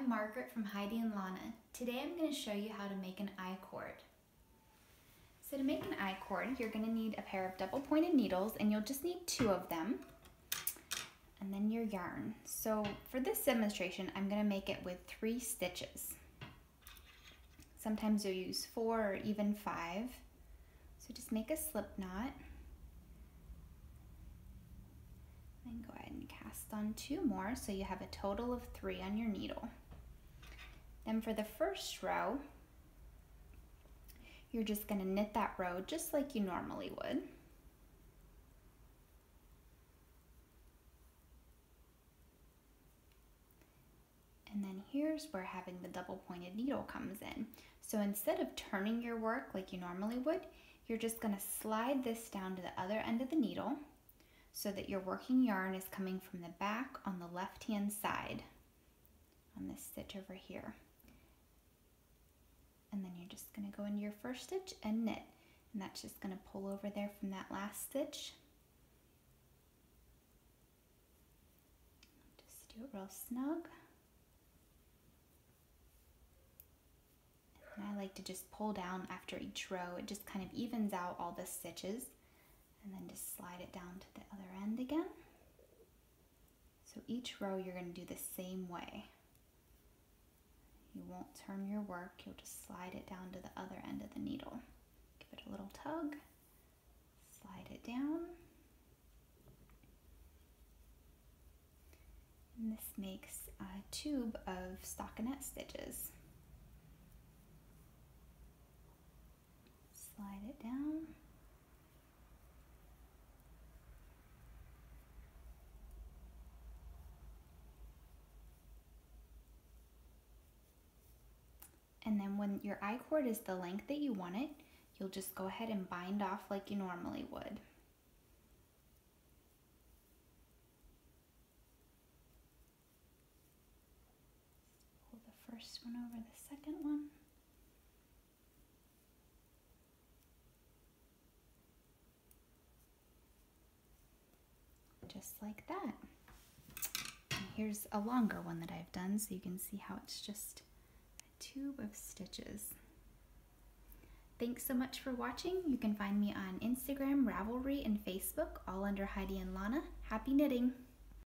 I'm Margaret from Heidi and Lana. Today I'm going to show you how to make an I-cord. So to make an I-cord, you're going to need a pair of double-pointed needles, and you'll just need 2 of them, and then your yarn. So for this demonstration, I'm going to make it with 3 stitches. Sometimes you'll use 4 or even 5. So just make a slip knot. Then go ahead and cast on 2 more, so you have a total of 3 on your needle. Then for the first row, you're just going to knit that row just like you normally would. And then here's where having the double pointed needle comes in. So instead of turning your work like you normally would, you're just going to slide this down to the other end of the needle, so that your working yarn is coming from the back on the left-hand side on this stitch over here. And then you're just going to go into your first stitch and knit. And that's just going to pull over there from that last stitch. Just do it real snug. And I like to just pull down after each row. It just kind of evens out all the stitches. And then just slide it down to the other end again. So each row you're going to do the same way. You won't turn your work, you'll just slide it down to the other end of the needle. Give it a little tug, slide it down. And this makes a tube of stockinette stitches. Slide it down. And then when your I-cord is the length that you want it, you'll just go ahead and bind off like you normally would. Pull the first one over the second one. Just like that. And here's a longer one that I've done, so you can see how it's just tube of stitches. Thanks so much for watching. You can find me on Instagram, Ravelry, and Facebook, all under Heidi and Lana. Happy knitting!